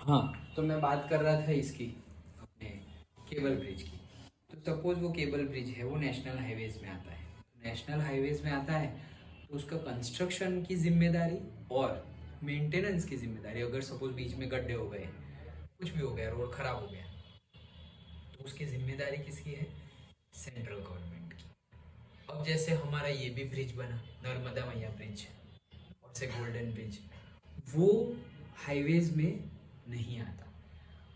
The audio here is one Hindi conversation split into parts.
हाँ, तो मैं बात कर रहा था इसकी, अपने केबल ब्रिज की। तो सपोज वो केबल ब्रिज है वो नेशनल हाईवेज में आता है। नेशनल हाईवेज में आता है तो उसका कंस्ट्रक्शन की जिम्मेदारी और मेंटेनेंस की जिम्मेदारी, अगर सपोज बीच में गड्ढे हो गए, कुछ भी हो गया, रोड खराब हो गया, तो उसकी जिम्मेदारी किसकी है? सेंट्रल गवर्नमेंट की। अब जैसे हमारा ये भी ब्रिज बना, नर्मदा मैया ब्रिज और से गोल्डन ब्रिज, वो हाईवेज में नहीं आता,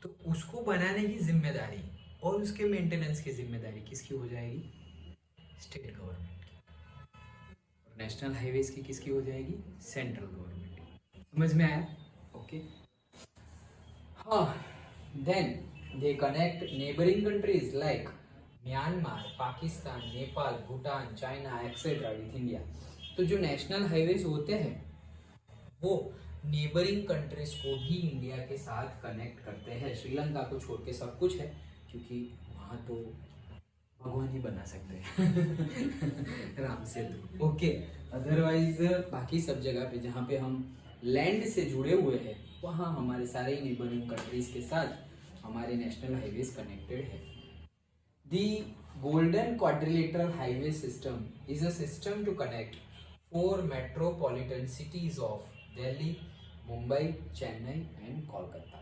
तो उसको बनाने की जिम्मेदारी और उसके मेंटेनेंस की जिम्मेदारी किसकी हो जाएगी? स्टेट गवर्नमेंट की। और नेशनल हाईवेज की किसकी हो जाएगी? सेंट्रल गवर्नमेंट की। समझ में आया? ओके। हाँ, then they connect neighbouring countries like Myanmar, Pakistan, Nepal, Bhutan, China etcetera with India. तो जो नेशनल हाईवेज होते हैं वो नेबरिंग कंट्रीज को भी इंडिया के साथ कनेक्ट करते हैं। श्रीलंका को छोड़ के सब कुछ है, क्योंकि वहाँ तो भगवान ही बना सकते हैं राम सेतु। ओके, अदरवाइज बाकी सब जगह पे जहाँ पे हम लैंड से जुड़े हुए हैं वहाँ हमारे सारे नेबरिंग कंट्रीज के साथ हमारे नेशनल हाईवेज कनेक्टेड है। The golden quadrilateral highway system is a system to connect 4 metropolitan cities of Delhi, Mumbai, Chennai and Kolkata.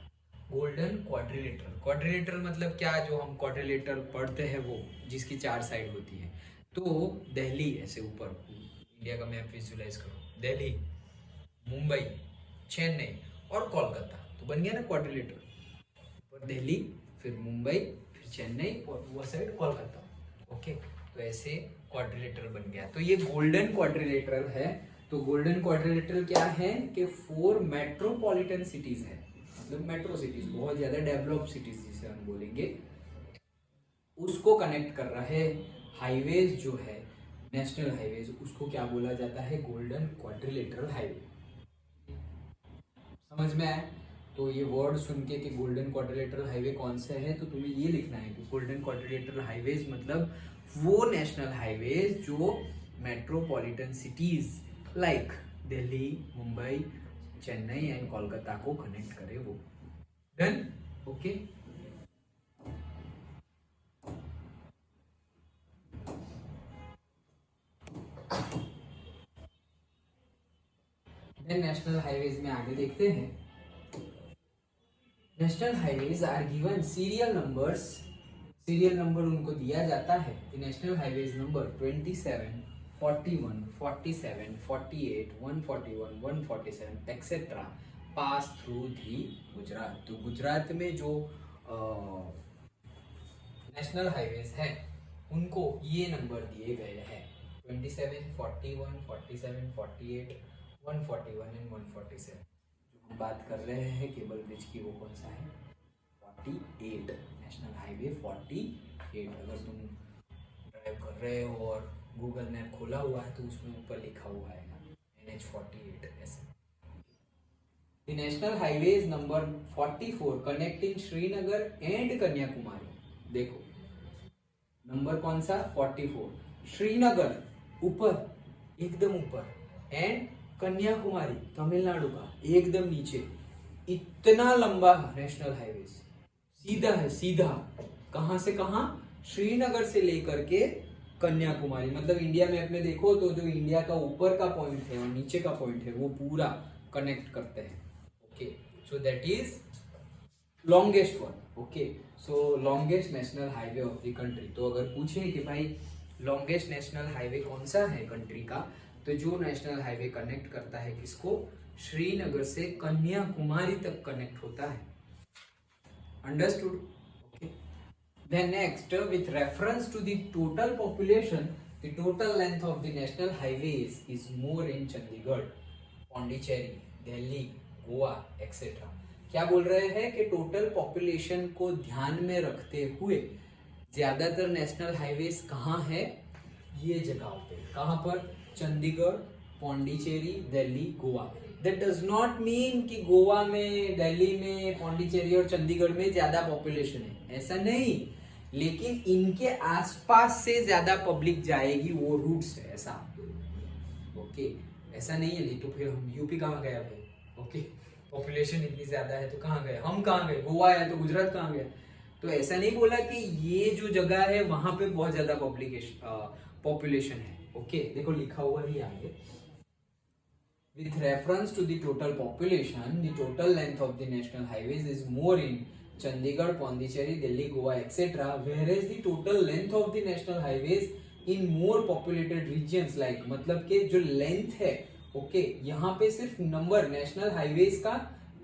Golden quadrilateral, quadrilateral मतलब क्या? जो हम क्वाड्रिलेटरल पढ़ते हैं वो, जिसकी 4 साइड होती है। तो दिल्ली, ऐसे ऊपर इंडिया का मैप विजुलाइज करो, दिल्ली, मुंबई, चेन्नई और कोलकाता, तो बन गया ना क्वाड्रिलेटरल। ऊपर दिल्ली, फिर मुंबई, फिर चेन्नई और वो साइड कोलकाता। ओके, तो ऐसे क्वाड्रिलेटरल बन गया। तो ये गोल्डन क्वाड्रिलेटरल है। तो गोल्डन क्वाड्रिलेटरल क्या है कि 4 मेट्रोपॉलिटन सिटीज है, मतलब मेट्रो सिटीज, बहुत ज्यादा डेवलप्ड सिटीज जिसे हम बोलेंगे, उसको कनेक्ट कर रहा है। हाईवेज जो है नेशनल हाईवेज, उसको क्या बोला जाता है? Golden quadrilateral highway. समझ में आया? तो ये वर्ड सुन के कि गोल्डन क्वाड्रिलेटरल हाईवे कौन सा है, तो तुम्हें ये लिखना है कि गोल्डन क्वाड्रिलेटरल हाईवेज मतलब वो नेशनल हाईवेज जो metropolitan cities like Delhi, Mumbai, Chennai and Kolkata को कनेक्ट करे वो। Done? Okay. Then national highways में आगे देखते हैं। National highways are given serial numbers, serial number उनको दिया जाता है। National highways number 27, 41, 47, 48, 141, 147 etcetera pass through the Gujarat. तो गुजरात में जो नेशनल हाईवेज हैं उनको ये नंबर दिए गए हैं, 27, 41, 47, 48, 141 एंड 147। जो हम बात कर रहे हैं केबल ब्रिज की, वो कौन सा है? 48, नेशनल हाईवे 48। अगर तुम ड्राइव कर रहे हो और गूगल मैप खोला हुआ है तो उसमें ऊपर लिखा हुआ है NH48 ऐसे। The national highways number 44 connecting Srinagar and Kanyakumari. देखो नंबर कौन सा? 44, श्रीनगर ऊपर, एकदम ऊपर, एंड कन्याकुमारी तमिलनाडु का एकदम नीचे। इतना लंबा नेशनल हाईवे सीधा है, सीधा कहां से कहां? श्रीनगर से लेकर के कन्याकुमारी। मतलब इंडिया मैप में देखो तो जो इंडिया का ऊपर का पॉइंट है और नीचे का पॉइंट है वो पूरा कनेक्ट करते हैं। Okay, so that is longest one. Okay, so longest national highway of the country. तो अगर पूछे कि भाई लॉन्गेस्ट नेशनल हाईवे कौन सा है कंट्री का, तो जो नेशनल हाईवे कनेक्ट करता है किसको? श्रीनगर से कन्याकुमारी तक कनेक्ट होता है। Understood? Okay. Then next, with reference to the total population, the total length of the national highways is more in Chandigarh, Pondicherry, Delhi, Goa etcetera. क्या बोल रहे हैं कि टोटल पॉपुलेशन को ध्यान में रखते हुए ज्यादातर नेशनल हाईवेज कहाँ है? ये जगहों पे। कहाँ पर? Chandigarh, Pondicherry, Delhi, Goa. That does not mean कि गोवा में, दिल्ली में, पौंडीचेरी और चंडीगढ़ में ज्यादा पॉपुलेशन है, ऐसा नहीं, लेकिन इनके आसपास से ज्यादा पब्लिक जाएगी, वो रूट्स है ऐसा। ओके, ऐसा नहीं है, नहीं तो फिर हम यूपी कहाँ गया भाई? ओके, पॉपुलेशन इतनी ज्यादा है तो कहाँ गए, हम कहाँ गए, गोवा है तो गुजरात कहाँ गए। तो ऐसा नहीं बोला कि ये जो जगह है वहां पे बहुत ज्यादा पॉपुलेशन है। ओके, देखो लिखा हुआ ही आगे, with reference to the total population, the total length of the national highways is more in Chandigarh, Pondicherry, Delhi, Goa, etc. Whereas the total length of the national highways in more populated regions like, मतलब के जो लेंथ है, ओके, यहाँ पे सिर्फ नंबर नेशनल हाईवेज का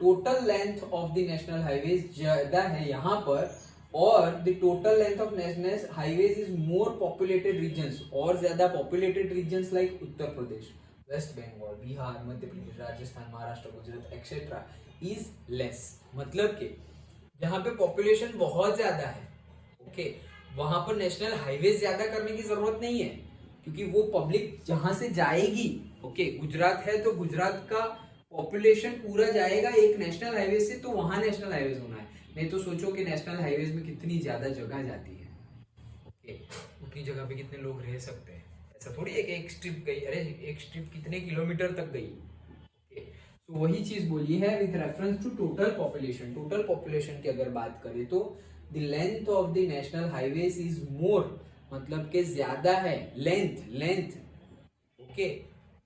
total length of the national highways ज्यादा है यहाँ पर, और the total length of national highways is more populated regions, और ज्यादा populated regions like Uttar Pradesh, waste Bengal, Bihar, Madhya Pradesh, Rajasthan, Maharashtra, Gujarat etcetera is less. मतलब कि जहां पे पॉपुलेशन बहुत ज्यादा है, ओके, वहां पर नेशनल हाईवे ज्यादा करने की जरूरत नहीं है, क्योंकि वो पब्लिक जहां से जाएगी, ओके, गुजरात है तो गुजरात का पॉपुलेशन पूरा जाएगा एक नेशनल हाईवे से, तो वहां नेशनल हाईवे होना है। नहीं तो सोचो कि नेशनल हाईवे में कितनी ज्यादा जगह जाती है, ओके, उतनी जगह पे कितने लोग रह सकते हैं। ऐसा थोड़ी है कि एक स्ट्रिप गई, अरे एक स्ट्रिप कितने किलोमीटर तक गई। ओके, तो वही चीज बोली है with reference to total population. Total population की अगर बात करें तो the length of the national highways is more, मतलब के ज्यादा है, लेंथ, ओके,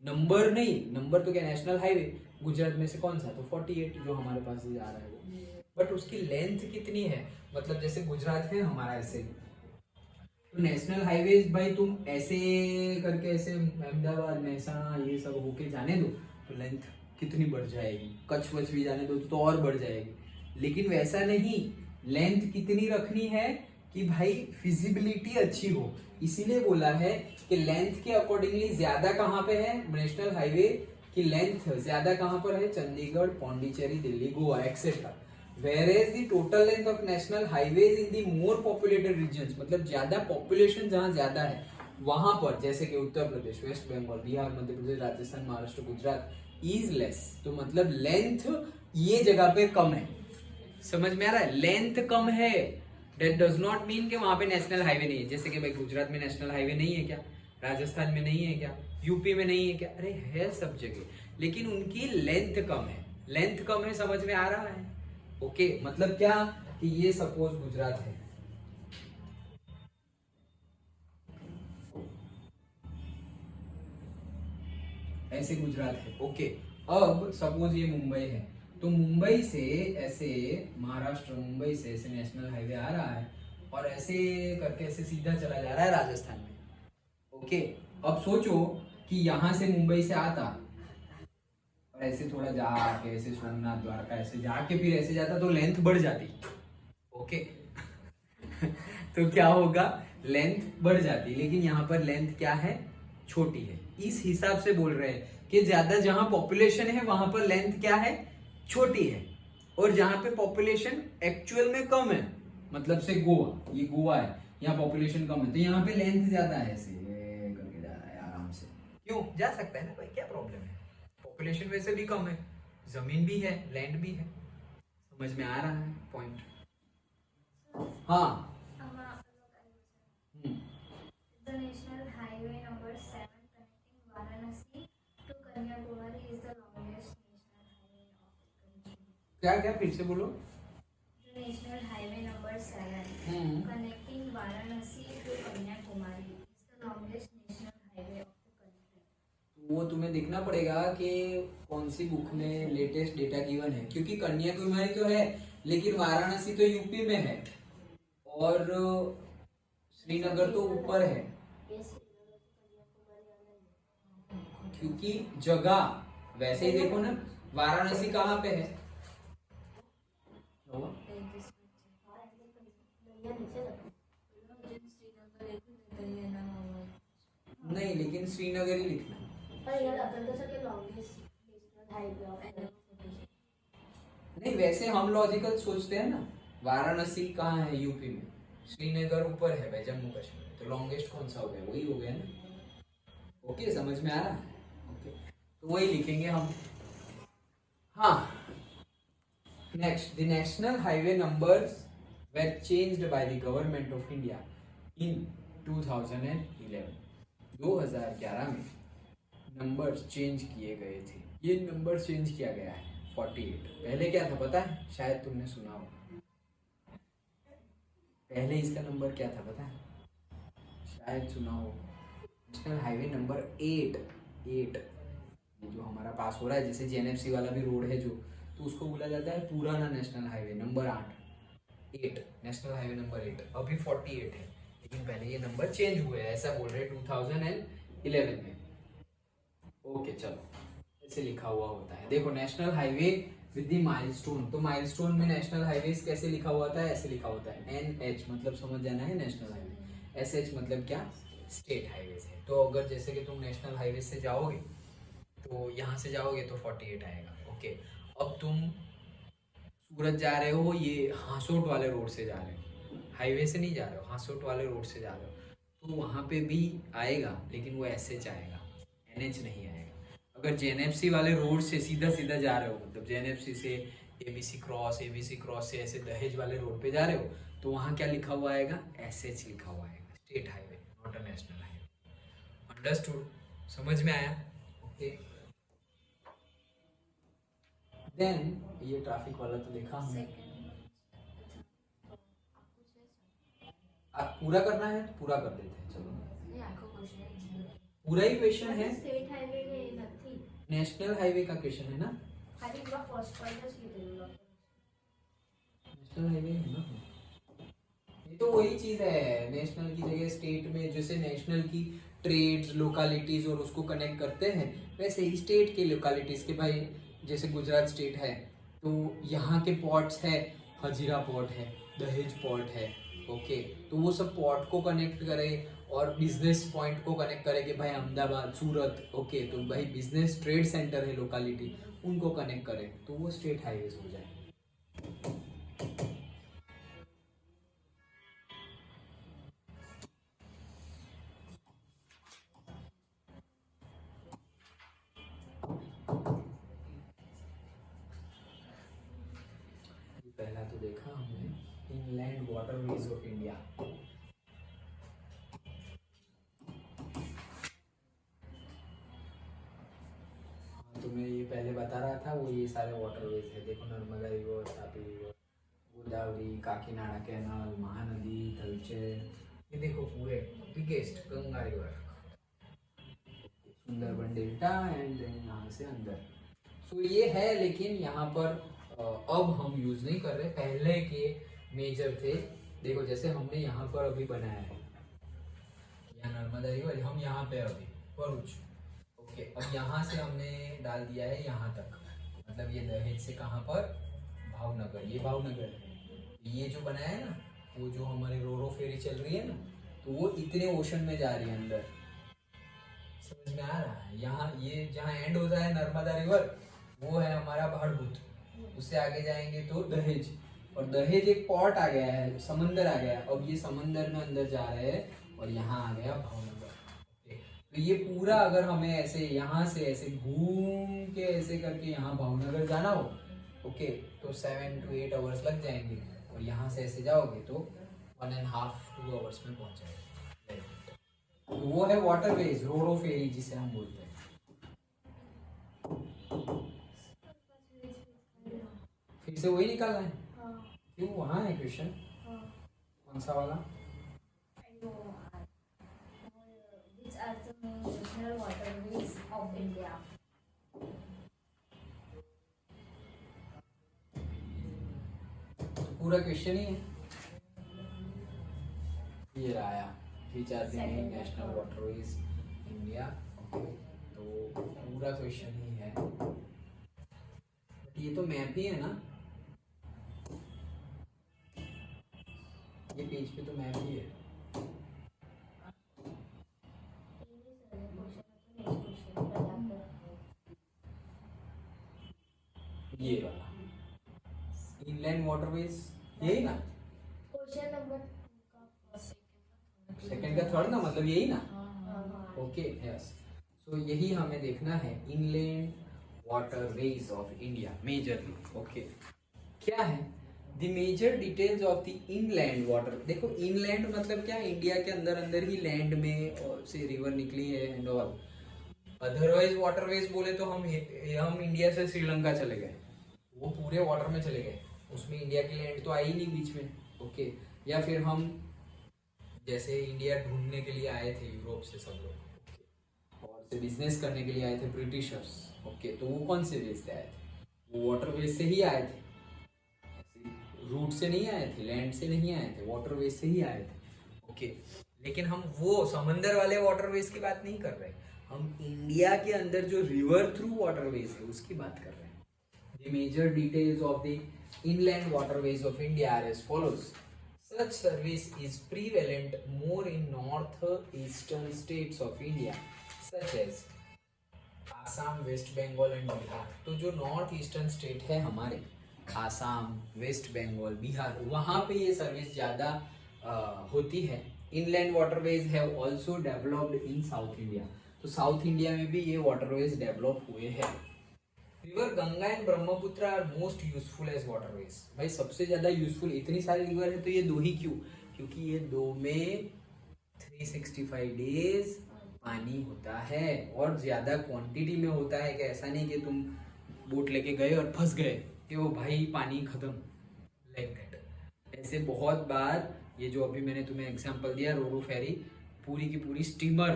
नंबर नहीं, नंबर तो क्या नेशनल हाईवे गुजरात में से कौन सा, तो 48 जो हमारे पास जा रहा है वो, बट उसकी लेंथ कितनी है, मतलब जैसे गुजरात है हमारा ऐसे, तो नेशनल हाईवेज भाई तुम ऐसे करके ऐसे अहमदाबाद, महसाणा ये सब होके जाने दो तो लेंथ कितनी बढ़ जाएगी, कच्छ वच्छ भी जाने दो तो और बढ़ जाएगी। लेकिन वैसा नहीं, लेंथ कितनी रखनी है कि भाई फिजिबिलिटी अच्छी हो, इसीलिए बोला है कि लेंथ के अकॉर्डिंगली ज्यादा कहाँ पे है, नेशनल हाईवे की लेंथ ज्यादा कहाँ पर है, Chandigarh, Pondicherry, Delhi, Goa etcetera. Whereas the total length of national highways in the more populated regions, मतलब ज्यादा पॉपुलेशन जहाँ ज्यादा है वहां पर, जैसे कि Uttar Pradesh, waste Bengal, Bihar, Madhya Pradesh, Rajasthan, Maharashtra, Gujarat is less, तो मतलब लेंथ ये जगह पे कम है। समझ में आ रहा है, लेंथ कम है, दैट डज नॉट मीन कि वहां पे नेशनल हाईवे नहीं है। जैसे कि भाई गुजरात में नेशनल हाईवे नहीं है क्या, राजस्थान में नहीं है क्या, यूपी में नहीं है क्या, अरे है सब जगह, लेकिन उनकी लेंथ कम है। लेंथ कम है, समझ में आ रहा है। ओके, मतलब क्या कि ये सपोज गुजरात है, ऐसे गुजरात है, ओके, अब सपोज ये मुंबई है, तो मुंबई से ऐसे महाराष्ट्र, मुंबई से ऐसे नेशनल हाईवे आ रहा है और ऐसे करके ऐसे सीधा चला जा रहा है राजस्थान में। ओके, अब सोचो कि यहां से मुंबई से आता और ऐसे थोड़ा जाके ऐसे सोमनाथ, द्वारका ऐसे जाके फिर ऐसे जाता तो लेंथ बढ़ जाती। ओके तो क्या होगा, लेंथ बढ़ जाती, लेकिन यहाँ पर लेंथ क्या है, छोटी है। इस हिसाब से बोल रहे हैं कि ज्यादा जहां पॉपुलेशन है वहां पर लेंथ क्या है, छोटी है, और जहां पे पॉपुलेशन एक्चुअल में कम है, मतलब से गोवा, ये गोवा है, यहाँ पॉपुलेशन कम है तो यहाँ पे लेंथ ज्यादा है, ऐसे करके जा रहा है आराम से। क्यों जा सकता है ना भाई, क्या प्रॉब्लम है, पॉपुलेशन वैसे भी कम है, जमीन भी है, लैंड भी है। समझ में आ रहा है पॉइंट? हाँ, The National Highway number 7 connecting Varanasi to Kanyakumari is the longest national highway of the country. क्या क्या फिर से बोलो। The National Highway number 7 connecting Varanasi to Kanyakumari is the longest national highway of the country. वो तुम्हें देखना पड़ेगा कि कौन सी बुक में लेटेस्ट डेटा गिवन है, क्योंकि कन्याकुमारी तो है लेकिन वाराणसी तो यूपी में है और श्रीनगर तो ऊपर है, क्योंकि जगह वैसे ही देखो ना, वाराणसी कहाँ पे है, नहीं लेकिन श्रीनगर ही लिखना। नहीं वैसे हम लॉजिकल सोचते हैं ना, वाराणसी कहाँ है, यूपी में, श्रीनगर ऊपर है भाई जम्मू कश्मीर, तो लॉन्गेस्ट कौन सा हो गया, वही हो गया ना। ओके, समझ में आ रहा है। ओके, तो वही लिखेंगे हम। हाँ, next, the national highway numbers were changed by the government of India in 2011। 2011 में नंबर्स चेंज किए गए थे, ये नंबर चेंज किया गया है 48। पहले क्या था पता है, शायद तुमने सुना हो, पहले इसका नंबर क्या था पता है, शायद सुना हो, नेशनल हाईवे नंबर 8। ये जो हमारा पास हो रहा है, जैसे जेएनएफसी वाला भी रोड है जो, तो उसको बोला जाता है पुराना national highway number 8, national highway number 8। अभी 48 है, लेकिन पहले ये नंबर चेंज हुए हैं, ऐसा बोल रहे हैं 2011 में। ओके चलो, ऐसे लिखा हुआ होता है। देखो national highway with the milestone, तो माइलस्टोन में नेशनल हाईवे कैसे लिखा हुआ होता है, ऐसे लिखा होता है NH, मतलब समझ जाना है नेशनल हाईवे। SH मतलब क्या, स्टेट हाईवेज है। तो अगर जैसे कि तुम नेशनल हाईवे से जाओगे तो यहाँ से जाओगे तो 48 आएगा। ओके, अब तुम सूरत जा रहे हो, ये हांसोट वाले रोड से जा रहे हो, हाईवे से नहीं जा रहे हो, हांसोट वाले रोड से जा रहे हो, तो वहाँ पे भी आएगा, लेकिन वो SH आएगा, NH नहीं आएगा। अगर जेएनएफसी वाले रोड से सीधा सीधा जा रहे हो, मतलब जेएनएफसी से ABC क्रॉस से ऐसे दहेज वाले रोड पे जा रहे हो, तो वहाँ क्या लिखा हुआ आएगा, SH लिखा हुआ आएगा, state highway, not a national highway. Understood, समझ में आया? ओके, देन ये ट्रैफिक वाला तो देखा हमने। आप पूरा करना है तो पूरा कर देते हैं, चलो पूरा ही क्वेश्चन है, स्टेट हाईवे में નથી, नेशनल हाईवे का क्वेश्चन है ना, खाली पूरा फर्स्ट पॉइंट જ કીધેલું नेशनल हाईवे है ना, ये तो वही चीज है, नेशनल की जगह स्टेट में, जैसे नेशनल की ट्रेड्स लोकालिटीज और उसको कनेक्ट करते हैं, वैसे ही स्टेट के लोकालिटीज के, भाई जैसे गुजरात स्टेट है तो यहाँ के पोर्ट्स है, हजीरा पोर्ट है, दहेज पोर्ट है। ओके, तो वो सब पोर्ट को कनेक्ट करे और बिजनेस पॉइंट को कनेक्ट करे कि भाई अहमदाबाद, सूरत, ओके, तो भाई बिजनेस ट्रेड सेंटर है लोकालिटी, उनको कनेक्ट करे, तो वो स्टेट हाईवेज हो जाए। पहला तो देखा हमने, इनलैंड वाटरवेज ऑफ इंडिया। तुम्हें ये पहले बता रहा था, वो ये सारे वाटरवेज है, देखो Narmada river, Tapi river, Godavari, Kakinada canal, Mahanadi, Talcher, ये देखो पूरे biggest Ganga river, Sundarban delta and then यहाँ से अंदर। सो ये है, लेकिन यहाँ पर अब हम यूज नहीं कर रहे, पहले के मेजर थे। देखो जैसे हमने यहाँ पर अभी बनाया है, यहाँ नर्मदा रिवर, हम यहाँ पे अभी भरूच, ओके, अब यहाँ से हमने डाल दिया है यहाँ तक, मतलब ये दहेज से कहाँ पर, भावनगर, ये भावनगर है। ये जो बनाया है ना, वो जो हमारे रोरो फेरी चल रही है ना, तो वो इतने ओशन में जा रही है अंदर, समझ में आ रहा है? यहाँ ये जहाँ एंड होता है नर्मदा रिवर, वो है हमारा भाड़भूत, उससे आगे जाएंगे तो दहेज, और दहेज एक पोर्ट आ गया है, समंदर आ गया, अब ये समंदर में अंदर जा रहे हैं, और यहाँ आ गया भावनगर। ओके, तो ये पूरा अगर हमें ऐसे यहाँ से ऐसे घूम के ऐसे करके यहाँ भावनगर जाना हो, ओके, तो 7 to 8 आवर्स लग जाएंगे, और यहाँ से ऐसे जाओगे तो 1.5-2 आवर्स में पहुँच जाएंगे। तो वो है वाटरवेज, रोरो फेरी जिसे हम बोलते हैं। फिर से वही निकालना है, क्यों, वहाँ है क्वेश्चन, कौन सा वाला, Which are the main national waterways of India? पूरा क्वेश्चन ही है, ये आया, which are the main national waterways India. Okay, तो पूरा क्वेश्चन ही है, ये तो मैप ही है ना, ये पेज पे तो मैप ही है। ये वाला इनलैंड वाटरवेज, यही ना, क्वेश्चन नंबर सेकंड का थर्ड ना, मतलब यही ना, ओके, यस। सो यही हमें देखना है, inland waterways of India majorly. Okay, क्या है the major details of the inland water. देखो इनलैंड मतलब क्या, इंडिया के अंदर अंदर ही लैंड में और से रिवर निकली है एंड ऑल। अदरवाइज वाटरवेज बोले तो हम इंडिया से श्रीलंका चले गए, वो पूरे वाटर में चले गए, उसमें इंडिया की लैंड तो आई ही नहीं बीच में। ओके, या फिर हम जैसे इंडिया ढूंढने के लिए आए थे यूरोप से सब लोग, और से बिजनेस करने के लिए आए थे ब्रिटिशर्स। ओके, तो वो कौन से वे से आए थे? वो वाटरवेज से ही आए थे, रूट से नहीं आए थे, लैंड से नहीं आए थे, वाटरवेज से ही आए थे। ओके, लेकिन हम वो समंदर वाले वाटरवेज की बात नहीं कर रहे, हम इंडिया के अंदर जो रिवर थ्रू वाटरवेज है उसकी बात कर रहे हैं। The major details of the inland waterways of India are as follows. Such service is prevalent more in northeastern states of India, such as Assam, West Bengal and Bihar. तो जो नॉर्थ ईस्टर्न स्टेट है हमारे, आसाम, वेस्ट बंगाल, बिहार, वहाँ पे ये सर्विस ज़्यादा होती है। Inland waterways have also developed in south India. तो साउथ इंडिया में भी ये वाटरवेज डेवलप हुए हैं। River Ganga and Brahmaputra are most useful as waterways. भाई सबसे ज्यादा यूजफुल, इतनी सारी रिवर है तो ये दो ही क्यों? क्योंकि ये दो में 365 डेज पानी होता है, और ज्यादा क्वांटिटी में होता है। कि ऐसा नहीं कि तुम बोट लेके गए और फंस गए कि वो भाई पानी खत्म, लाइक दैट। ऐसे बहुत बार, ये जो अभी मैंने तुम्हें एग्जांपल दिया रोरो फेरी, पूरी की पूरी स्टीमर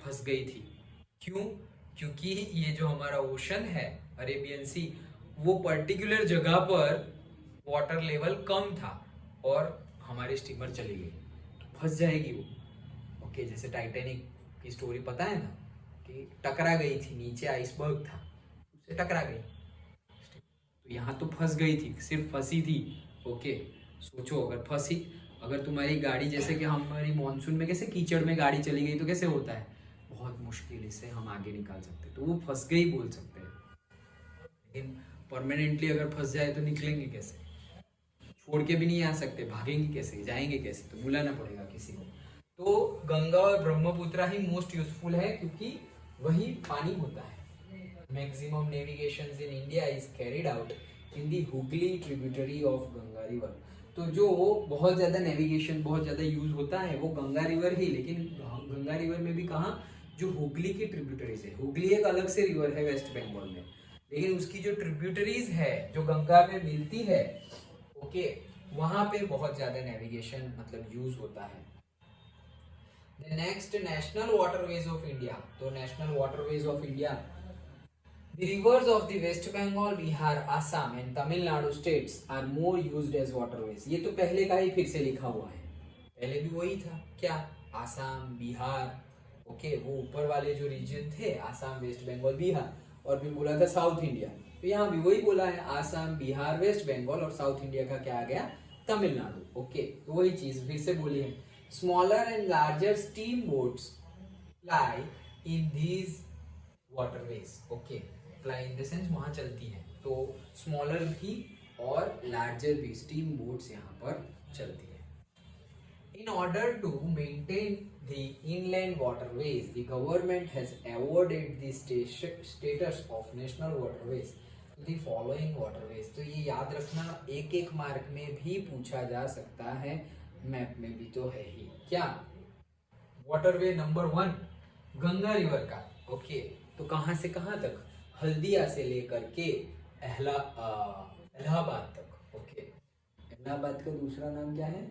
फंस गई थी। क्यों? क्योंकि ये जो हमारा ओशन है अरेबियन सी, वो पर्टिकुलर जगह पर वाटर लेवल कम था और हमारी स्टीमर चली गई, तो फंस जाएगी वो। ओके, जैसे टाइटैनिक की स्टोरी पता है ना, कि टकरा गई थी, नीचे आइसबर्ग था, उससे टकरा गई, तो यहाँ तो फंस गई थी, सिर्फ फंसी थी। ओके, सोचो अगर फंसी, अगर तुम्हारी गाड़ी, जैसे कि हमारी मॉनसून में कैसे कीचड़ में गाड़ी चली गई तो कैसे होता है, बहुत मुश्किल से हम आगे निकाल सकते हैं, तो वो फंस गई बोल सकते हैं। लेकिन परमानेंटली अगर फंस जाए तो निकलेंगे कैसे? छोड़ के भी नहीं आ सकते, भागेंगे कैसे, जाएंगे कैसे? तो बुलाना पड़ेगा किसी को। तो गंगा और ब्रह्मपुत्र ही मोस्ट यूजफुल है, क्योंकि वही पानी होता है। Maximum navigation in India is carried out in the Hooghly tributary of Ganga river. तो जो बहुत ज्यादा नेविगेशन, बहुत ज्यादा यूज होता है वो गंगा रिवर ही। लेकिन गंगा रिवर में भी कहाँ, जो हुगली की ट्रिब्यूटरीज है, हुगली एक अलग से रिवर है वेस्ट बंगाल में, लेकिन उसकी जो ट्रिब्यूटरीज है जो गंगा में मिलती है, ओके, वहां पे बहुत ज्यादा नेविगेशन मतलब यूज होता है। The next, national waterways of India. तो national waterways of India, the rivers of the West Bengal, Bihar, Assam and Tamil Nadu states are more used as waterways। ये तो पहले का ही फिर से लिखा हुआ है, पहले भी वही था क्या, आसाम, बिहार। ओके, वो ऊपर वाले जो रीजन थे, आसाम, वेस्ट बंगाल, बिहार, और भी बोला था साउथ इंडिया, तो यहाँ भी वही बोला है, आसाम, बिहार, वेस्ट बंगाल, और साउथ इंडिया का क्या आ गया, तमिलनाडु। ओके, तो वही चीज फिर से बोली है। Smaller and larger steam boats ply in these waterways. Okay, ply in the sense वहां चलती है, तो स्मॉलर भी और लार्जर भी स्टीम बोट्स यहाँ पर चलती है। In order to maintain the inland waterways, the government has awarded the status of national waterways to the following waterways। तो ये याद रखना, एक एक मार्क में भी पूछा जा सकता है, मैप में भी तो है ही। क्या वाटरवे नंबर 1 गंगा रिवर का। ओके, तो कहाँ से कहाँ तक, हल्दिया से लेकर के इलाहाबाद तक। ओके, इलाहाबाद का दूसरा नाम क्या है,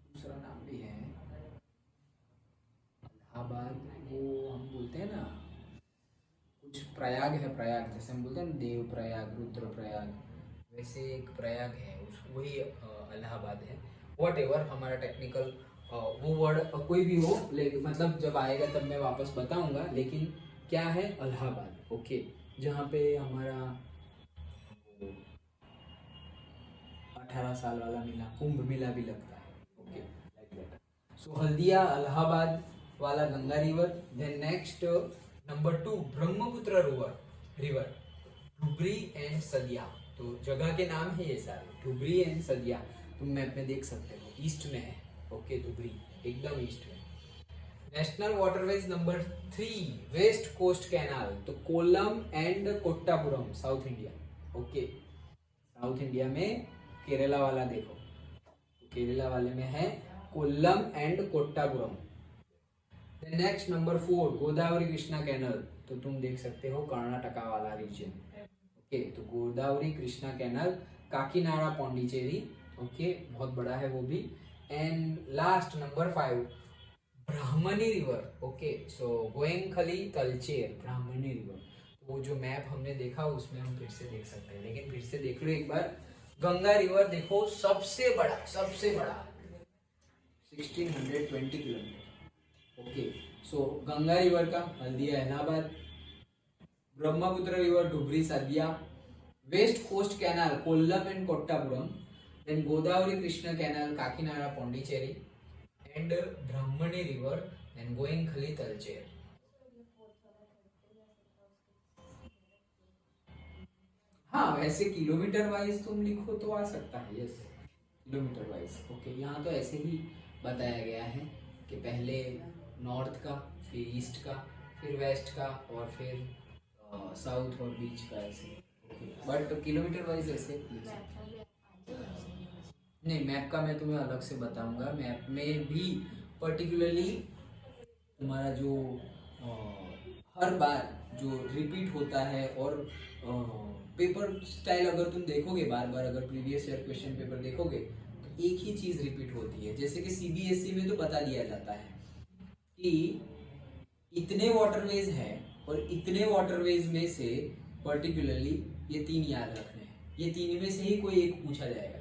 दूसरा नाम भी है इलाहाबाद, वो हम बोलते हैं ना, कुछ प्रयाग है, प्रयाग जैसे हम बोलते हैं ना, देव प्रयाग, रुद्र प्रयाग, वैसे एक प्रयाग है, वही इलाहाबाद है। वॉट एवर, हमारा टेक्निकल वो वर्ड कोई भी हो, लेकिन मतलब जब आएगा तब मैं वापस बताऊंगा, लेकिन क्या है, इलाहाबाद। ओके, जहाँ पे हमारा 18 साल वाला मेला, कुंभ मेला भी लगता है। Okay, like that. So Haldia, Allahabad वाला Ganga river. Then next number 2 Brahmaputra river, Dhubri and Sadiya. तो जगह के नाम है ये सारे, धुबरी एंड सदिया, तुम मैप में देख सकते हो, ईस्ट में है। ओके, धुबरी एकदम ईस्ट में। National waterways number 3 west coast canal, तो Kollam and Kottapuram, south India. Okay, south India में केरला वाला देखो, तो केरला वाले में है Kollam and Kottapuram. Next number 4 Godavari Krishna canal, तो तुम देख सकते हो कर्नाटका वाला रीजन। ओके, तो गोदावरी कृष्णा कैनाल, काकीनाडा पौंडीचेरी, ओके, बहुत बड़ा है वो भी। And last number 5 Brahmani river. Okay, so Goenkhali Talcher Brahmani river. वो जो मैप हमने देखा उसमें हम फिर से देख सकते हैं, लेकिन फिर से देख लो एक बार। गंगा रिवर देखो सबसे बड़ा 1620 kilometre. Okay, so Ganga river का Haldia Allahabad, Brahmaputra river Dhubri Sadiya, west coast canal Kollam and Kottapuram, then Godavari Krishna canal Kakinada Pondicherry, and Brahmani river and Goenkhali Talcher. हाँ, वैसे किलोमीटर वाइज तुम लिखो तो आ सकता है, यस, किलोमीटर वाइज। ओके, यहाँ तो ऐसे ही बताया गया है कि पहले नॉर्थ का, फिर ईस्ट का, फिर वेस्ट का, और फिर साउथ और बीच का, ऐसे। ओके, बट किलोमीटर वाइज ऐसे नहीं। मैप का मैं तुम्हें अलग से बताऊंगा। मैप में भी पर्टिकुलरली तुम्हारा जो हर बार जो रिपीट होता है, और पेपर स्टाइल अगर तुम देखोगे बार बार, अगर प्रीवियस ईयर क्वेश्चन पेपर देखोगे तो एक ही चीज रिपीट होती है। जैसे कि सीबीएसई में तो बता दिया जाता है कि इतने वाटरवेज हैं और इतने वाटरवेज में से पर्टिकुलरली ये 3 याद रखने हैं, ये 3 में से ही कोई एक पूछा जाएगा,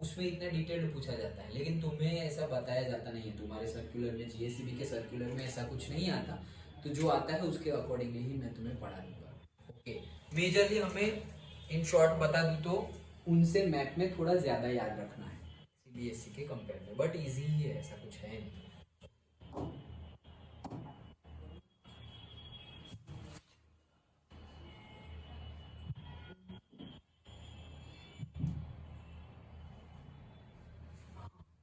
उसमें इतना डिटेल्ड पूछा जाता है। लेकिन तुम्हें ऐसा बताया जाता नहीं है, तुम्हारे सर्कुलर में, जीएससीबी के सर्कुलर में ऐसा कुछ नहीं आता। तो जो आता है उसके अकॉर्डिंगली ही मैं तुम्हें पढ़ा दूंगा। ओके, मेजरली हमें इन शॉर्ट बता दूं तो उनसे मैप में थोड़ा ज्यादा याद रखना है सीबीएसई के कंपेयर में, बट इजी ही है, ऐसा कुछ है नहीं।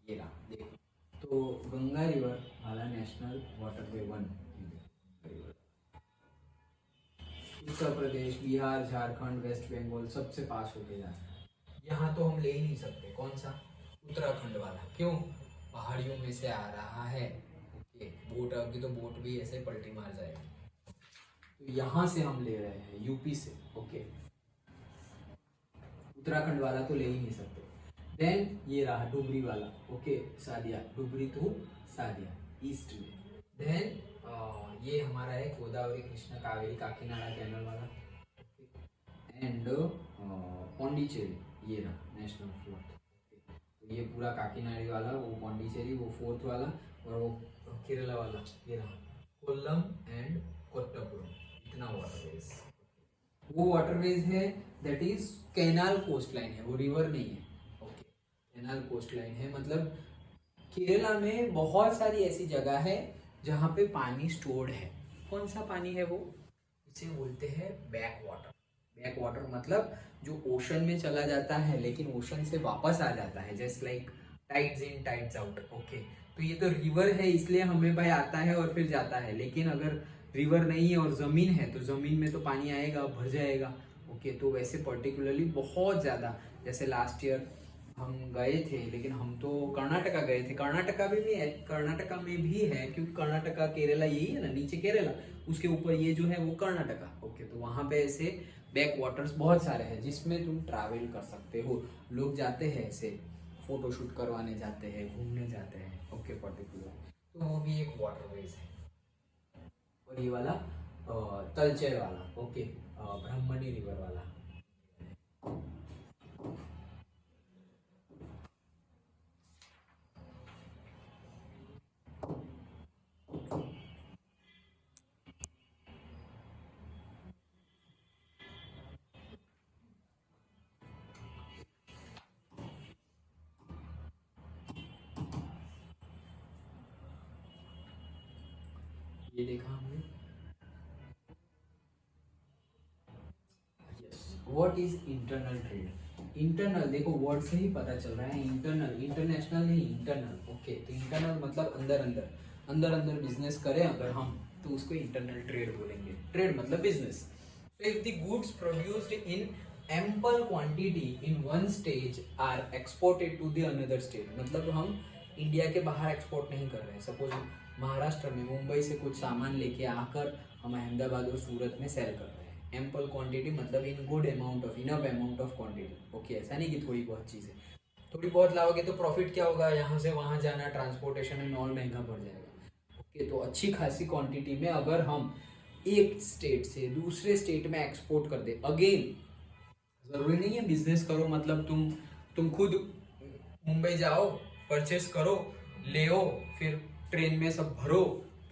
ये रहा, देखो, तो गंगा रिवर वाला national waterway 1 Uttar Pradesh, Bihar, Jharkhand, waste Bengal सबसे पास होके जाता है। यहाँ तो हम ले ही नहीं सकते। कौन सा? उत्तराखंड वाला। क्यों? पहाड़ियों में से आ रहा है। ओके, बोट आगे तो बोट भी ऐसे पलटी मार जाएगी, तो यहाँ से हम ले रहे हैं, यूपी से। ओके, उत्तराखंड वाला तो ले ही नहीं सकते। देन ये रहा डुबरी वाला। Okay, Sadiya, Dhubri to Sadiya east में। देन ये हमारा है गोदावरी कृष्णा कावेरी काकीनाडा कैनल वाला, एंड पौंडीचेरी, ये रहा नेशनल 4th। तो ये पूरा काकीनाडी वाला, वो पौंडीचेरी, वो 4th वाला, और वो केरला वाला ये रहा कोल्लम एंड कोट्टापुरम। इतना वाटरवेज, वो वाटरवेज है that is canal coastline है, वो रिवर नहीं है। ओके, कैनाल कोस्ट लाइन है, मतलब केरला में बहुत सारी ऐसी जगह है जहाँ पे पानी स्टोर्ड है। कौन सा पानी है वो? इसे बोलते हैं बैक वाटर। बैक वाटर मतलब जो ओशन में चला जाता है लेकिन ओशन से वापस आ जाता है, just like tides in tides out. Okay, तो ये तो रिवर है इसलिए हमें भाई आता है और फिर जाता है, लेकिन अगर रिवर नहीं है और ज़मीन है तो ज़मीन में तो पानी आएगा, भर जाएगा। ओके, तो वैसे पर्टिकुलरली बहुत ज़्यादा, जैसे लास्ट ईयर हम गए थे, लेकिन हम तो कर्नाटका गए थे। कर्नाटका में भी है, कर्नाटका में भी है, क्योंकि कर्नाटका केरला यही है ना, नीचे केरला, उसके ऊपर ये जो है वो कर्नाटका। ओके, तो वहाँ पे ऐसे बैक वाटर्स बहुत सारे हैं जिसमें तुम ट्रैवल कर सकते हो। लोग जाते हैं ऐसे फोटोशूट करवाने जाते हैं, घूमने जाते हैं। ओके, पर्टिकुलर तो वो भी एक वाटरवेज है। और ये वाला तलचेर वाला, ओके, ब्राह्मणी रिवर वाला। ये देखा हमने। What is internal trade? Internal देखो वर्ड से ही पता चल रहा है, इंटरनल, इंटरनेशनल नहीं, इंटरनल। ओके, तो इंटरनल मतलब अंदर अंदर, अंदर अंदर बिजनेस करें अगर हम, तो उसको इंटरनल ट्रेड बोलेंगे। ट्रेड मतलब business. So if the goods produced in ample quantity in one stage are exported to the another state, मतलब हम इंडिया के बाहर एक्सपोर्ट नहीं कर रहे हैं। सपोज महाराष्ट्र में मुंबई से कुछ सामान लेके आकर हम अहमदाबाद और सूरत में सेल कर रहे हैं। एम्पल क्वांटिटी मतलब in good amount of, enough amount of quantity. Okay, ऐसा नहीं कि थोड़ी बहुत चीज़ें, थोड़ी बहुत लाओगे तो प्रॉफिट क्या होगा, यहाँ से वहाँ जाना, ट्रांसपोर्टेशन एंड ऑल महंगा पड़ जाएगा। ओके, तो अच्छी खासी क्वांटिटी में अगर हम एक स्टेट से दूसरे स्टेट में एक्सपोर्ट कर दे, अगेन जरूरी नहीं है बिजनेस करो मतलब तुम खुद मुंबई जाओ, परचेस करो, ले आओ, फिर ट्रेन में सब भरो,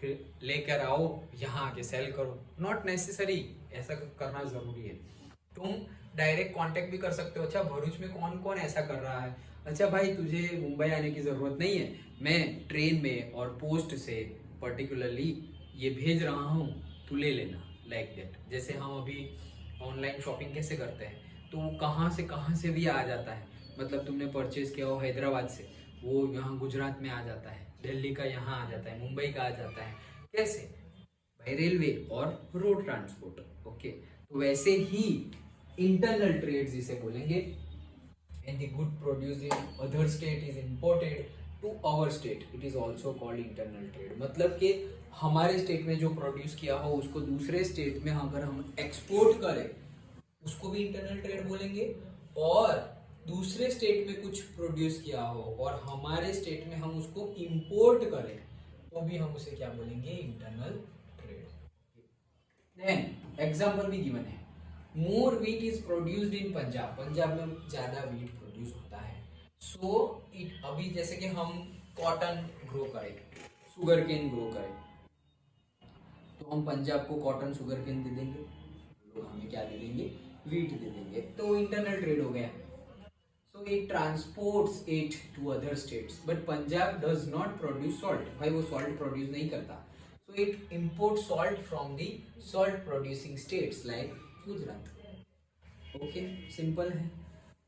फिर लेकर आओ, यहाँ आके सेल करो। नॉट नेसेसरी ऐसा करना जरूरी है। तुम डायरेक्ट कांटेक्ट भी कर सकते हो। अच्छा, भरूच में कौन कौन ऐसा कर रहा है, अच्छा भाई तुझे मुंबई आने की जरूरत नहीं है, मैं ट्रेन में और पोस्ट से पर्टिकुलरली ये भेज रहा हूँ, तू ले लेना, लाइक दैट। जैसे हम अभी ऑनलाइन शॉपिंग कैसे करते हैं, तो वो कहाँ से भी आ जाता है। मतलब तुमने परचेज किया हो हैदराबाद से, वो यहाँ गुजरात में आ जाता है, दिल्ली का यहाँ आ जाता है, मुंबई का आ जाता है। कैसे? बाय रेलवे और रोड ट्रांसपोर्ट। ओके, तो वैसे ही इंटरनल ट्रेड जिसे बोलेंगे, and the good produce in other state is imported to our state, it is also called internal trade. मतलब कि हमारे स्टेट में जो प्रोड्यूस किया हो उसको दूसरे स्टेट में अगर हम एक्सपोर्ट करें उसको भी इंटरनल ट्रेड बोलेंगे, और दूसरे स्टेट में कुछ प्रोड्यूस किया हो और हमारे स्टेट में हम उसको इंपोर्ट करें तो भी हम उसे क्या बोलेंगे, इंटरनल ट्रेड। देन एग्जांपल भी गिवन है, more wheat is produced in Punjab, Punjab में ज्यादा व्हीट प्रोड्यूस होता है, सो इट, अभी जैसे कि हम कॉटन ग्रो करें, शुगर केन ग्रो करें, तो हम पंजाब को कॉटन शुगर केन दे देंगे, लोग हमें क्या दे देंगे, व्हीट दे देंगे, तो इंटरनल ट्रेड हो गया। So it transports it to other states, but Punjab does not produce salt, भाई वो सॉल्ट प्रोड्यूस नहीं करता, so it import salt from the salt producing states like Gujarat. Okay, simple है।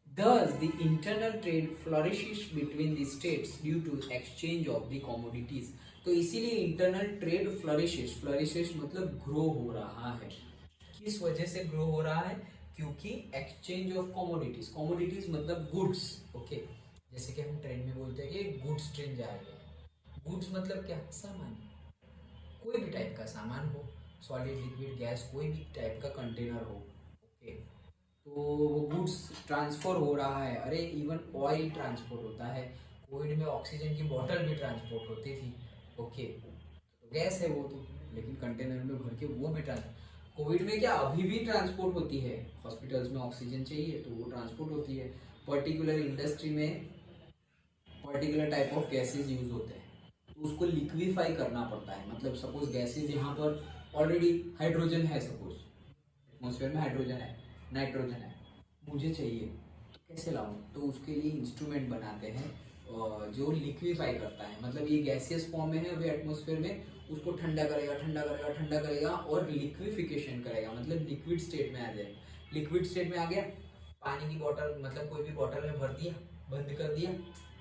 Thus, the internal trade flourishes between the states due to exchange of the commodities. तो इसीलिए इंटरनल ट्रेड फ्लरिशेस, फ्लरिशेस मतलब ग्रो हो रहा है। किस वजह से ग्रो हो रहा है? क्योंकि एक्सचेंज ऑफ कमोडिटीज, कमोडिटीज मतलब गुड्स। ओके, जैसे कि हम ट्रेन में बोलते हैं कि गुड्स ट्रेन जा रही है, गुड्स मतलब क्या, सामान, कोई भी टाइप का सामान हो, सॉलिड लिक्विड गैस, कोई भी टाइप का कंटेनर हो। ओके, तो वो गुड्स ट्रांसफर हो रहा है। अरे इवन ऑयल ट्रांसपोर्ट होता है, कोविड में ऑक्सीजन की बोतल भी ट्रांसपोर्ट होती थी। ओके, तो गैस है वो तो, लेकिन कंटेनर में भर के वो भी कोविड में क्या अभी भी ट्रांसपोर्ट होती है, हॉस्पिटल्स में ऑक्सीजन चाहिए तो वो ट्रांसपोर्ट होती है। पर्टिकुलर इंडस्ट्री में particular type of gases use होते हैं, तो उसको लिक्विफाई करना पड़ता है। मतलब सपोज गैसेज यहाँ पर ऑलरेडी हाइड्रोजन है, सपोज एटमोसफेयर में हाइड्रोजन है, नाइट्रोजन है, मुझे चाहिए तो कैसे लाऊं, तो उसके लिए इंस्ट्रूमेंट बनाते हैं जो लिक्विफाई करता है। मतलब ये गैसियस फॉर्म में है अभी एटमोसफेयर में, उसको ठंडा करेगा, ठंडा करेगा, ठंडा करेगा और लिक्विफिकेशन करेगा, मतलब लिक्विड स्टेट में आ जाएगा। लिक्विड स्टेट में आ गया, पानी की बोतल मतलब कोई भी बोतल में भर दिया, बंद कर दिया,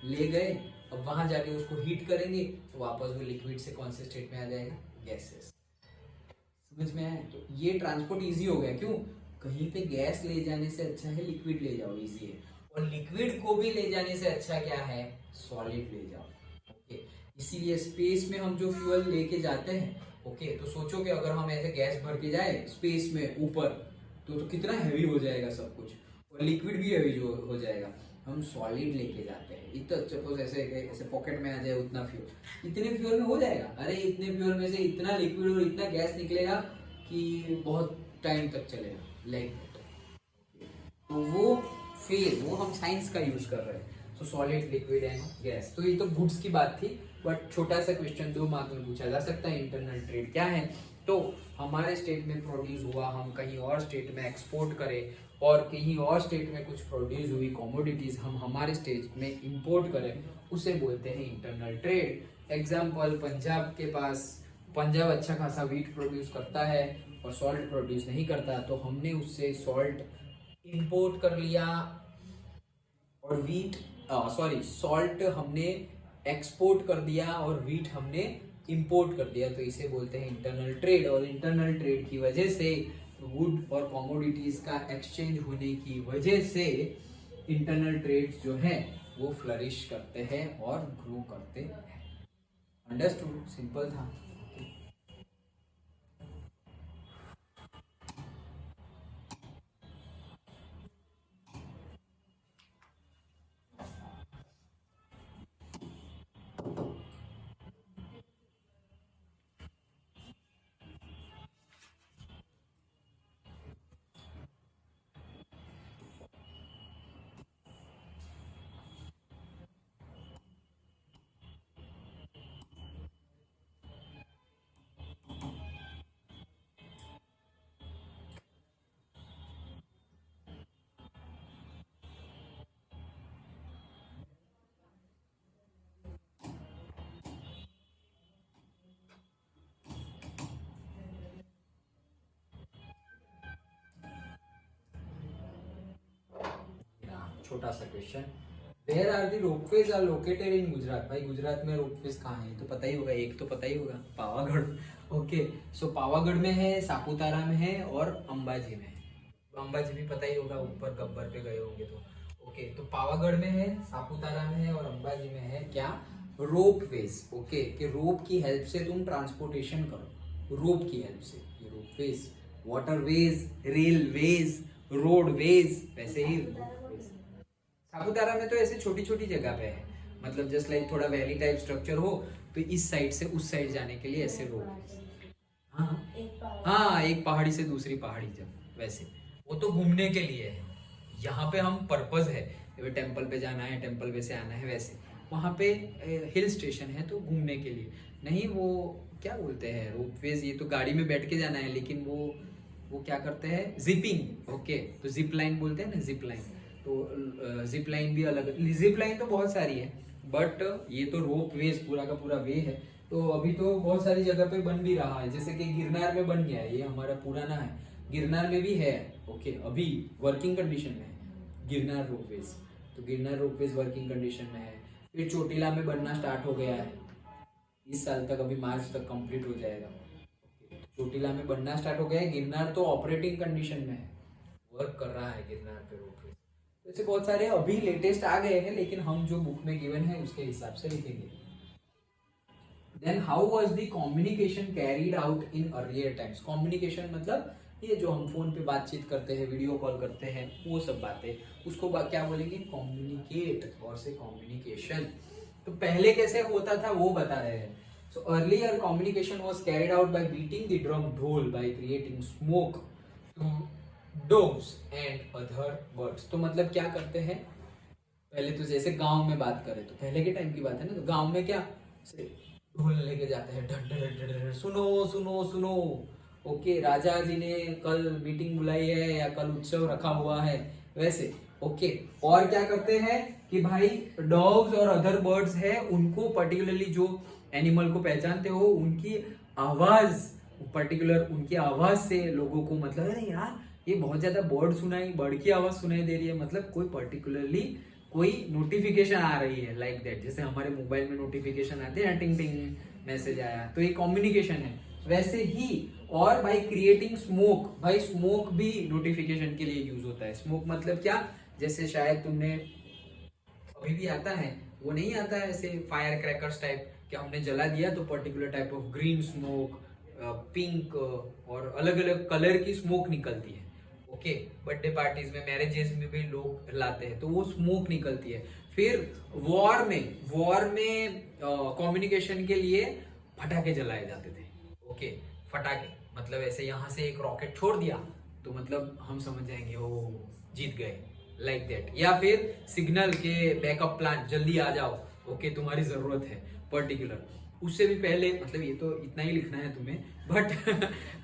ले गए, अब वहां जाके उसको हीट करेंगे तो वापस वो लिक्विड से कौन से स्टेट में आ जाएगा, गैसेस। समझ में आया? तो ये ट्रांसपोर्ट ईजी हो गया। क्यों? कहीं पे गैस ले जाने से अच्छा है लिक्विड ले जाओ, इजी है। और लिक्विड को भी ले जाने से अच्छा क्या है, सॉलिड ले जाओ। ओके, इसीलिए स्पेस में हम जो फ्यूल लेके जाते हैं, ओके, तो सोचो कि अगर हम ऐसे गैस भर के जाए स्पेस में ऊपर, तो कितना हैवी हो जाएगा सब कुछ, और लिक्विड भी हैवी जो हो जाएगा। हम सॉलिड लेके जाते हैं, इतना सपोज ऐसे पॉकेट में आ जाए उतना फ्यूल, इतने फ्यूल में हो जाएगा। अरे इतने फ्यूल में से इतना लिक्विड और इतना गैस निकलेगा कि बहुत टाइम तक चलेगा, लाइक दैट। तो वो फेज, वो हम साइंस का यूज कर रहे हैं। तो सॉलिड, लिक्विड एंड गैस। तो ये तो गुड्स की बात थी, बट छोटा सा क्वेश्चन 2 मार्क में पूछा जा सकता है, इंटरनल ट्रेड क्या है। तो हमारे स्टेट में प्रोड्यूस हुआ, हम कहीं और स्टेट में एक्सपोर्ट करें, और कहीं और स्टेट में कुछ प्रोड्यूस हुई कमोडिटीज हम हमारे स्टेट में इंपोर्ट करें, उसे बोलते हैं इंटरनल ट्रेड। एग्जाम्पल, पंजाब के पास, पंजाब अच्छा खासा व्हीट प्रोड्यूस करता है और सॉल्ट प्रोड्यूस नहीं करता, तो हमने उससे सॉल्ट इंपोर्ट कर लिया और सॉल्ट हमने एक्सपोर्ट कर दिया और व्हीट हमने इंपोर्ट कर दिया, तो इसे बोलते हैं इंटरनल ट्रेड। और इंटरनल ट्रेड की वजह से, वुड और कमोडिटीज का एक्सचेंज होने की वजह से इंटरनल ट्रेड जो है वो फ्लरिश करते हैं और ग्रो करते हैं। अंडरस्टूड? सिंपल था। छोटा सा question, where are the ropeways are located in Gujarat? भाई गुजरात में रोपवेज कहाँ है? तो पता ही होगा, एक तो पता ही होगा, पावागढ़। ओके, सो पावागढ़ में है, सापुतारा में है और अंबाजी में है। अंबाजी भी पता ही होगा, ऊपर गब्बर पे गए होंगे तो। ओके, तो पावागढ़ में है, सापुतारा में है और अंबाजी में है क्या? रोपवेज। ओके, कि रोप की हेल्प से तुम ट्रांसपोर्टेशन करो, रोप की हेल्प से। ये रोपवेज, वाटरवेज, रेलवेज, रोडवेज, वैसे ही सापुतारा में तो ऐसे छोटी छोटी जगह पे है, मतलब जस्ट लाइक थोड़ा वैली टाइप स्ट्रक्चर हो तो इस साइड से उस साइड जाने के लिए ऐसे रोड। हाँ, एक पहाड़ी से दूसरी पहाड़ी, जब वैसे वो तो घूमने के लिए है। यहाँ पे हम पर्पस है, टेम्पल पे जाना है, टेम्पल पे से आना है, वैसे वहाँ पे हिल स्टेशन है तो घूमने के लिए नहीं। वो क्या बोलते हैं, रोपवेज, ये तो गाड़ी में बैठ के जाना है, लेकिन वो क्या करते हैं, जिपिंग। ओके, तो जिप लाइन बोलते हैं ना, जिप लाइन। तो जिप लाइन भी अलग, जिप लाइन तो बहुत सारी है, बट ये तो रोपवेज पूरा का पूरा वे है। तो अभी तो बहुत सारी जगह पे बन भी रहा है, जैसे कि गिरनार में बन गया है, ये हमारा पुराना है, गिरनार में भी है। ओके, अभी वर्किंग कंडीशन में है गिरनार रोपवेज, तो गिरनार रोपवेज वर्किंग कंडीशन में है। फिर चोटीला में बनना स्टार्ट हो गया है, इस साल तक, अभी मार्च तक कंप्लीट हो जाएगा। चोटीला में बनना स्टार्ट हो गया है, गिरनार तो ऑपरेटिंग कंडीशन में है, वर्क कर रहा है गिरनार पे रोपवेज। ऐसे बहुत सारे अभी लेटेस्ट आ गए हैं, लेकिन हम जो बुक में गिवन है उसके हिसाब से लिखेंगे। Then how was the communication carried out in earlier times? Communication मतलब ये जो हम फोन पे बातचीत करते हैं, वीडियो कॉल करते हैं, वो सब बातें, उसको क्या बोलेंगे? कम्युनिकेट, और से कम्युनिकेशन। तो पहले कैसे होता था वो बता रहे हैं। So earlier communication was carried out by beating the drum dhol, by creating smoke to dogs and other birds. तो मतलब क्या करते हैं, पहले तो जैसे गांव में बात करें तो पहले के टाइम की बात है ना, तो गांव में क्या ढोल लेके जाते हैं, ढन ढन ढन ढन, सुनो सुनो सुनो। ओके, राजा जी ने कल मीटिंग बुलाई है या कल उत्सव रखा हुआ है, वैसे। ओके, और क्या करते हैं कि भाई डॉग्स और अदर बर्ड्स है, उनको पर्टिकुलरली जो एनिमल को पहचानते हो, उनकी आवाज, पर्टिकुलर उनकी आवाज से लोगों को, मतलब अरे यार ये बहुत ज्यादा बर्ड की आवाज सुनाई दे रही है, मतलब कोई पर्टिकुलरली कोई नोटिफिकेशन आ रही है, लाइक दैट। जैसे हमारे मोबाइल में नोटिफिकेशन आते हैं, टिंग टिंग मैसेज आया, तो ये कम्युनिकेशन है, वैसे ही। और भाई क्रिएटिंग स्मोक, भाई स्मोक भी नोटिफिकेशन के लिए यूज होता है। स्मोक मतलब क्या, जैसे शायद तुमने अभी भी आता है, वो नहीं आता है ऐसे फायर क्रैकर्स टाइप, कि हमने जला दिया तो particular type of green smoke, pink और अलग अलग कलर की स्मोक निकलती है। ओके, बर्थडे पार्टीज में, मैरिजेस में भी लोग लाते हैं, तो वो स्मोक निकलती है। फिर वॉर में कम्युनिकेशन के लिए फटाके जलाए जाते थे। ओके, फटाके मतलब ऐसे यहाँ से एक रॉकेट छोड़ दिया तो मतलब हम समझ जाएंगे ओ जीत गए, लाइक दैट। या फिर सिग्नल के बैकअप प्लान, जल्दी आ जाओ, ओके तुम्हारी जरूरत है पर्टिकुलर। उससे भी पहले, मतलब ये तो इतना ही लिखना है तुम्हें, बट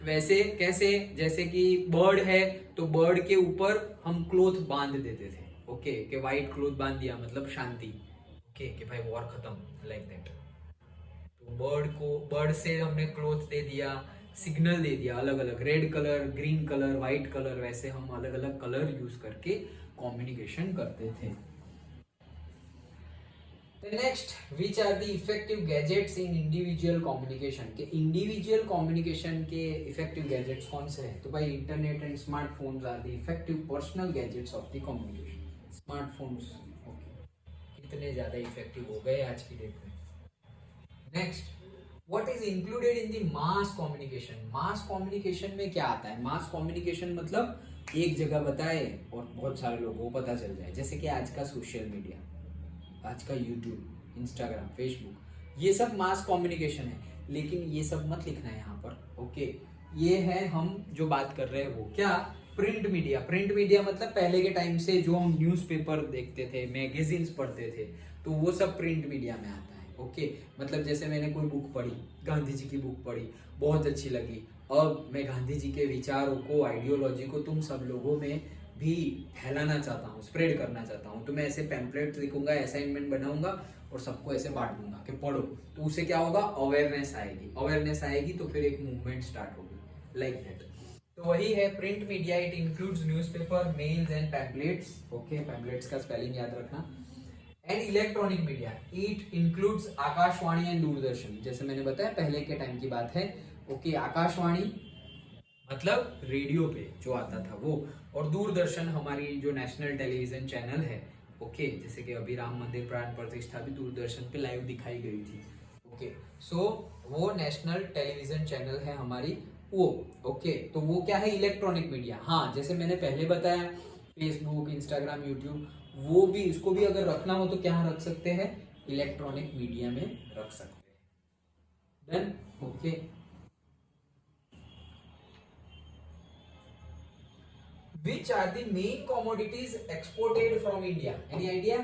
वैसे कैसे, जैसे कि बर्ड है तो बर्ड के ऊपर हम क्लोथ बांध देते थे। ओके, कि व्हाइट क्लोथ बांध दिया मतलब शांति, ओके कि भाई वॉर खत्म, लाइक दैट। तो बर्ड से हमने क्लोथ दे दिया, सिग्नल दे दिया, अलग अलग red colour, green colour, white colour, वैसे हम अलग अलग कलर यूज करके कम्युनिकेशन करते थे। Next, which are the effective gadgets in individual communication? के इंडिविजुअल कम्युनिकेशन के इफेक्टिव गैजेट्स कौन से हैं? तो भाई internet and smartphones are the effective personal gadgets of the communication. Smartphones कितने ज्यादा इफेक्टिव हो गए आज की डेट में। Next, what is included in the mass communication? Mass communication में क्या आता है? मास कम्युनिकेशन मतलब एक जगह बताए और बहुत सारे लोगों को पता चल जाए, जैसे कि आज का सोशल मीडिया, आज का यूट्यूब, इंस्टाग्राम, फेसबुक, ये सब मास कम्युनिकेशन है। लेकिन ये सब मत लिखना है यहाँ पर। ओके, ये है हम जो बात कर रहे हैं वो क्या, प्रिंट मीडिया। प्रिंट मीडिया मतलब पहले के टाइम से जो हम न्यूज़पेपर देखते थे, मैगजीन्स पढ़ते थे, तो वो सब प्रिंट मीडिया में आता है। ओके, मतलब जैसे मैंने कोई बुक पढ़ी, गांधी जी की बुक पढ़ी, बहुत अच्छी लगी, अब मैं गांधी जी के विचारों को, आइडियोलॉजी को तुम सब लोगों में भी फैलाना चाहता हूँ, स्प्रेड करना चाहता हूँ, तो मैं ऐसे पैम्पलेट लिखूंगा, असाइनमेंट बनाऊंगा और सबको ऐसे बांट दूंगा कि पढ़ो। तो उससे क्या होगा, अवेयरनेस आएगी। अवेयरनेस आएगी तो फिर एक मूवमेंट स्टार्ट होगी, लाइक दैट। तो वही है print media, it includes newspaper, mails and pamphlets. Okay, pamphlets का स्पेलिंग याद रखना। And electronic media, it includes Akashvani and Doordarshan. जैसे मैंने बताया पहले के टाइम की बात है। ओके, आकाशवाणी मतलब रेडियो पे जो आता था वो, और दूरदर्शन हमारी जो नेशनल टेलीविजन चैनल है। ओके, जैसे कि अभी राम मंदिर प्राण प्रतिष्ठा भी दूरदर्शन पे लाइव दिखाई गई थी। ओके, सो वो नेशनल टेलीविजन चैनल है हमारी वो। ओके, तो वो क्या है, इलेक्ट्रॉनिक मीडिया। हाँ, जैसे मैंने पहले बताया फेसबुक, इंस्टाग्राम, यूट्यूब, वो भी, इसको भी अगर रखना हो तो क्या रख सकते हैं, इलेक्ट्रॉनिक मीडिया में रख सकते हैं। Done. Okay, which are the main commodities exported from India? Any idea?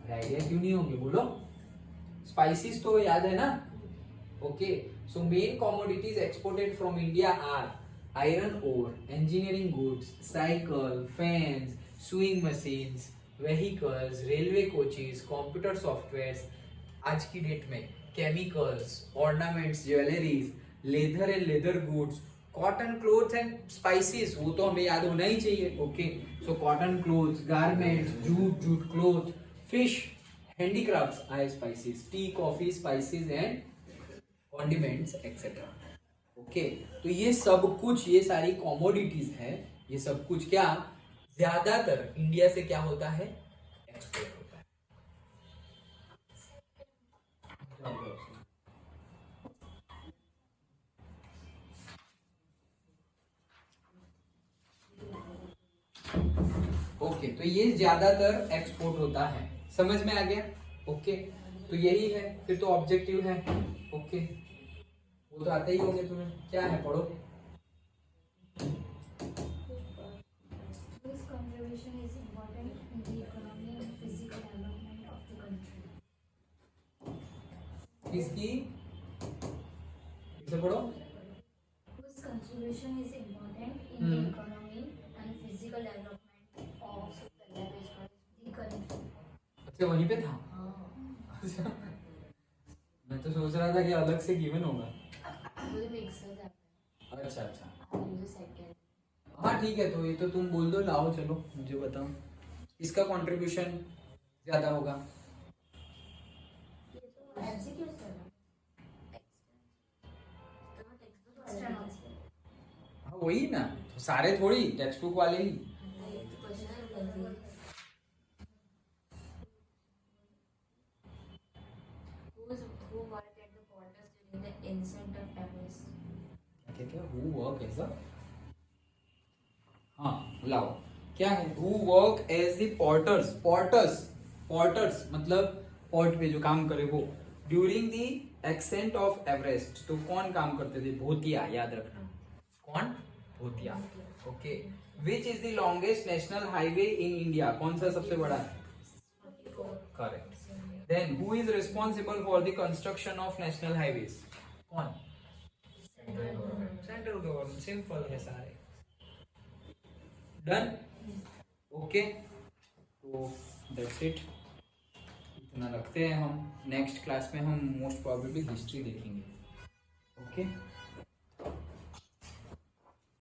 Idea क्यों नहीं होंगे, बोलो। स्पाइसेस तो याद है ना। Okay, so main commodities exported from India are iron ore, engineering goods, cycle, fans, sewing machines, vehicles, railway coaches, computer softwares, आज की डेट में chemicals, ornaments, jewelleries, leather and leather goods, cotton clothes and spices, वो तो हमें याद होना ही चाहिए। Okay, so cotton clothes, garments, jute, jute cloth, fish, handicrafts आए spices, T, coffee, spices and condiments etcetera. Okay, तो ये सब कुछ, ये सारी कॉमोडिटीज है, ये सब कुछ क्या ज्यादातर इंडिया से क्या होता है, एक्सपोर्ट होता है। ओके, तो ये ज्यादातर एक्सपोर्ट होता है, समझ में आ गया। ओके, तो यही है, फिर तो ऑब्जेक्टिव है। ओके, वो तो आते ही होंगे तुम्हें, क्या है पढ़ो। Whose contribution is important in the economy and physical development of the country? किसकी, इसे पढ़ो। Whose contribution is important in the economy and physical development of the country? अच्छा, वहीं पे था। अच्छा, मैं तो सोच रहा था कि अलग से गिवन होगा। अच्छा अच्छा, हाँ ठीक है, तो ये तो तुम बोल दो, लाओ चलो मुझे बताओ इसका कंट्रीब्यूशन ज्यादा होगा। हाँ वही ना, तो सारे थोड़ी टेक्स्ट बुक वाले ही। Who worked at the quarters during the ancient eras? क्या who work as a, हाँ लाओ, क्या है who work as the porters, porters मतलब पोर्ट पे जो काम करे वो, during the accent of Everest. तो कौन काम करते थे, भूतिया, याद रखना, कौन, भूतिया। Okay, which is the longest national highway in India, कौन सा सबसे बड़ा है, correct. Then who is responsible for the construction of national highways, कौन, सेंट्रल गवर्नमेंट, सिंपल है सारे। डन। ओके, तो दैट्स इट, इतना रखते हैं हम। नेक्स्ट क्लास में हम मोस्ट प्रोबेबली हिस्ट्री देखेंगे। ओके।